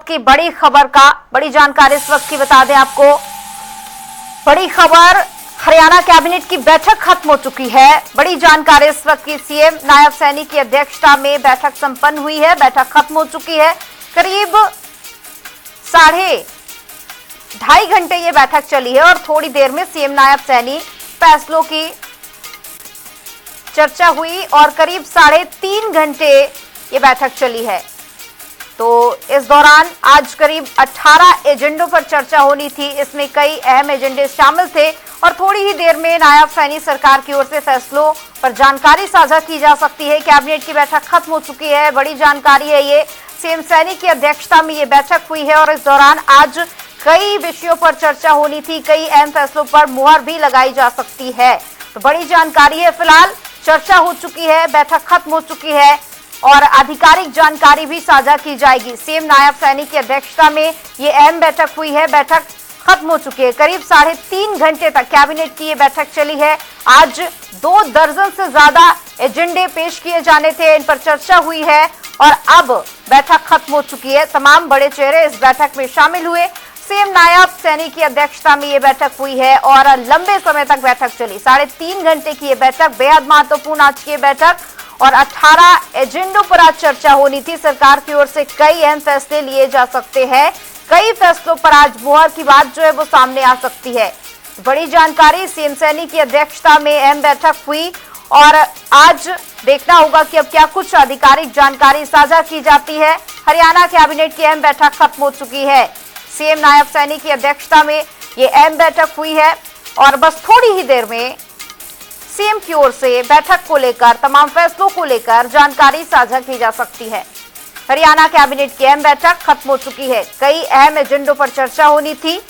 वक्त की बड़ी खबर का बड़ी जानकारी इस वक्त की बता दें आपको। बड़ी खबर, हरियाणा कैबिनेट की बैठक खत्म हो चुकी है। बड़ी जानकारी इस वक्त की, सीएम नायब सैनी की अध्यक्षता में बैठक संपन्न हुई है। बैठक खत्म हो चुकी है। करीब 2.5 घंटे ये बैठक चली है और थोड़ी देर में सीएम नायब सैनी फैसलों की चर्चा हुई और करीब 3.5 घंटे ये बैठक चली है। तो इस दौरान आज करीब 18 एजेंडों पर चर्चा होनी थी। इसमें कई अहम एजेंडे शामिल थे और थोड़ी ही देर में नायब सैनी सरकार की ओर से फैसलों पर जानकारी साझा की जा सकती है। कैबिनेट की बैठक खत्म हो चुकी है। बड़ी जानकारी है ये। सीएम सैनी की अध्यक्षता में ये बैठक हुई है और इस दौरान आज कई विषयों पर चर्चा होनी थी। कई अहम फैसलों पर मुहर भी लगाई जा सकती है। तो बड़ी जानकारी है। फिलहाल चर्चा हो चुकी है, बैठक खत्म हो चुकी है और आधिकारिक जानकारी भी साझा की जाएगी। सीएम नायब सैनी की अध्यक्षता में ये अहम बैठक हुई है। बैठक खत्म हो चुकी है। करीब 3.5 घंटे तक कैबिनेट की ये बैठक चली है। आज 2 दर्जन से ज्यादा एजेंडे पेश किए जाने थे, इन पर चर्चा हुई है और अब बैठक खत्म हो चुकी है। तमाम बड़े चेहरे इस बैठक में शामिल हुए। सीएम नायब सैनी की अध्यक्षता में ये बैठक हुई है और लंबे समय तक बैठक चली। 3.5 घंटे की ये बैठक बेहद महत्वपूर्ण आज की बैठक और 18 एजेंडों पर आज चर्चा होनी थी। सरकार की ओर से कई अहम फैसले लिए जा सकते हैं। कई फैसलों पर आज मुहर की बात जो है वो सामने आ सकती है। बड़ी जानकारी, सीएम सैनी की अध्यक्षता में अहम बैठक हुई और आज देखना होगा कि अब क्या कुछ आधिकारिक जानकारी साझा की जाती है। हरियाणा कैबिनेट की अहम बैठक खत्म हो चुकी है। सीएम नायब सैनी की अध्यक्षता में ये अहम बैठक हुई है और बस थोड़ी ही देर में सीएम की ओर से बैठक को लेकर, तमाम फैसलों को लेकर जानकारी साझा की जा सकती है। हरियाणा कैबिनेट की अहम बैठक खत्म हो चुकी है। कई अहम एजेंडों पर चर्चा होनी थी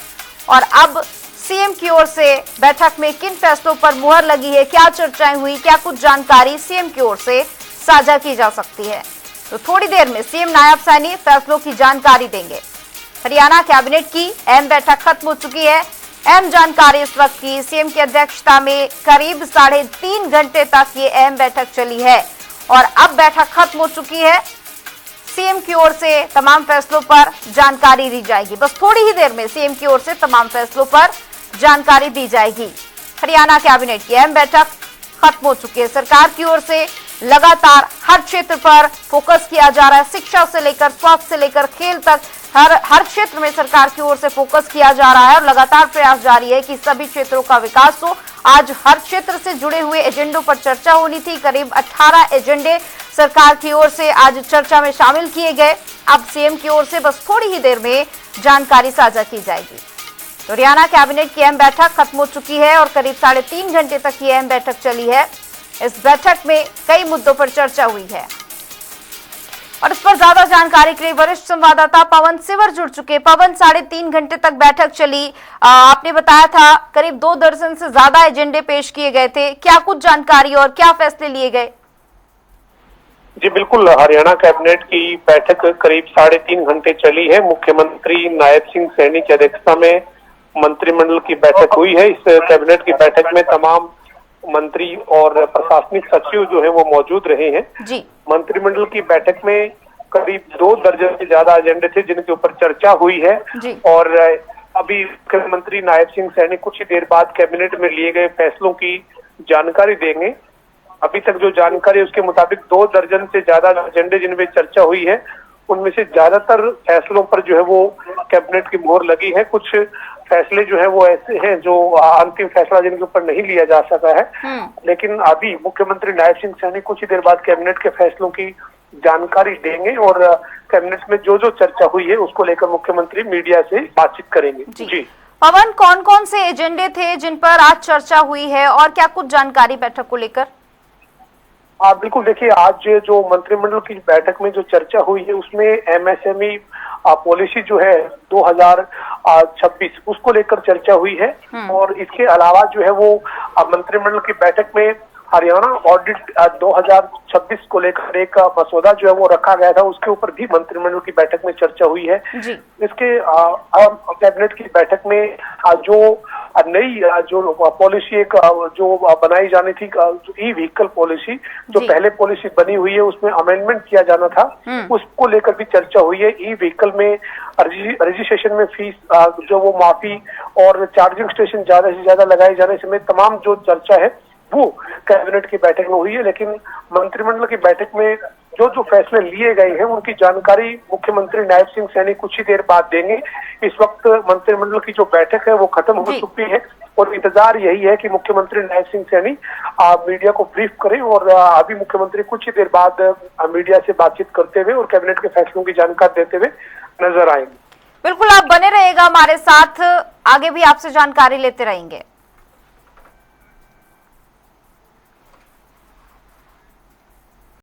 और अब सीएम की ओर से बैठक में किन फैसलों पर मुहर लगी है, क्या चर्चाएं हुई, क्या कुछ जानकारी सीएम की ओर से साझा की जा सकती है। तो थोड़ी देर में सीएम नायब सैनी फैसलों की जानकारी देंगे। हरियाणा कैबिनेट की अहम बैठक खत्म हो चुकी है। अहम जानकारी इस वक्त की, सीएम की अध्यक्षता में करीब 3.5 घंटे तक ये अहम बैठक चली है और अब बैठक खत्म हो चुकी है। सीएम की ओर से तमाम फैसलों पर जानकारी दी जाएगी। बस थोड़ी ही देर में सीएम की ओर से तमाम फैसलों पर जानकारी दी जाएगी। हरियाणा कैबिनेट की अहम बैठक खत्म हो चुकी है। सरकार की ओर से लगातार हर क्षेत्र पर फोकस किया जा रहा है। शिक्षा से लेकर स्वास्थ्य से लेकर खेल तक हर क्षेत्र में सरकार की ओर से फोकस किया जा रहा है और लगातार प्रयास जारी है कि सभी क्षेत्रों का विकास हो। आज हर क्षेत्र से जुड़े हुए एजेंडों पर चर्चा होनी थी। करीब 18 एजेंडे सरकार की ओर से आज चर्चा में शामिल किए गए। अब सीएम की ओर से बस थोड़ी ही देर में जानकारी साझा की जाएगी। तो हरियाणा कैबिनेट की अहम बैठक खत्म हो चुकी है और करीब 3.5 घंटे तक ये अहम बैठक चली है। इस बैठक में कई मुद्दों पर चर्चा हुई है और इस पर ज्यादा जानकारी के लिए वरिष्ठ संवाददाता पवन सिवर जुड़ चुके। पवन, 3.5 घंटे तक बैठक चली। आपने बताया था करीब 2 दर्जन से ज्यादा एजेंडे पेश किए गए थे। क्या कुछ जानकारी और क्या फैसले लिए गए? जी बिल्कुल, हरियाणा कैबिनेट की बैठक करीब 3.5 घंटे चली है। मुख्यमंत्री नायब सिंह सैनी की अध्यक्षता में मंत्रिमंडल की बैठक हुई है। इस कैबिनेट की बैठक में तमाम मंत्री और प्रशासनिक सचिव जो है वो मौजूद रहे हैं। जी। मंत्रिमंडल की बैठक में करीब 2 दर्जन से ज्यादा एजेंडे थे जिनके ऊपर चर्चा हुई है और अभी मुख्यमंत्री नायब सिंह सैनी कुछ ही देर बाद कैबिनेट में लिए गए फैसलों की जानकारी देंगे। अभी तक जो जानकारी है उसके मुताबिक 2 दर्जन से ज्यादा एजेंडे जिनमें चर्चा हुई है उनमें से ज्यादातर फैसलों पर जो है वो कैबिनेट की मोहर लगी है। कुछ फैसले जो है वो ऐसे हैं जो अंतिम फैसला जिनके ऊपर नहीं लिया जा सका है, लेकिन अभी मुख्यमंत्री नायब सिंह सैनी कुछ ही देर बाद कैबिनेट के फैसलों की जानकारी देंगे और कैबिनेट में जो जो चर्चा हुई है उसको लेकर मुख्यमंत्री मीडिया से बातचीत करेंगे। जी पवन, कौन कौन से एजेंडे थे जिन पर आज चर्चा हुई है और क्या कुछ जानकारी बैठक को लेकर? बिल्कुल, देखिए आज जो मंत्रिमंडल की बैठक में जो चर्चा हुई है उसमें एमएसएमई पॉलिसी जो है 2026 उसको लेकर चर्चा हुई है और इसके अलावा जो है वो मंत्रिमंडल की बैठक में हरियाणा ऑडिट 2026 को लेकर एक मसौदा जो है वो रखा गया था, उसके ऊपर भी मंत्रिमंडल की बैठक में चर्चा हुई है। इसके कैबिनेट की बैठक में जो नई जो पॉलिसी एक जो बनाई जानी थी, ई व्हीकल पॉलिसी, जो पहले पॉलिसी बनी हुई है उसमें अमेंडमेंट किया जाना था, उसको लेकर भी चर्चा हुई है। ई व्हीकल में रजिस्ट्रेशन में फीस जो वो माफी और चार्जिंग स्टेशन ज्यादा से ज्यादा लगाए जाने समेत तमाम जो चर्चा है वो कैबिनेट की बैठक में हुई है। लेकिन मंत्रिमंडल की बैठक में जो फैसले लिए गए हैं उनकी जानकारी मुख्यमंत्री नायब सिंह सैनी कुछ ही देर बाद देंगे। इस वक्त मंत्रिमंडल की जो बैठक है वो खत्म हो चुकी है और इंतजार यही है कि मुख्यमंत्री नायब सिंह सैनी मीडिया को ब्रीफ करें और अभी मुख्यमंत्री कुछ ही देर बाद मीडिया से बातचीत करते हुए और कैबिनेट के फैसलों की जानकारी देते हुए नजर आएंगे। बिल्कुल, आप बने रहिएगा हमारे साथ, आगे भी आपसे जानकारी लेते रहेंगे।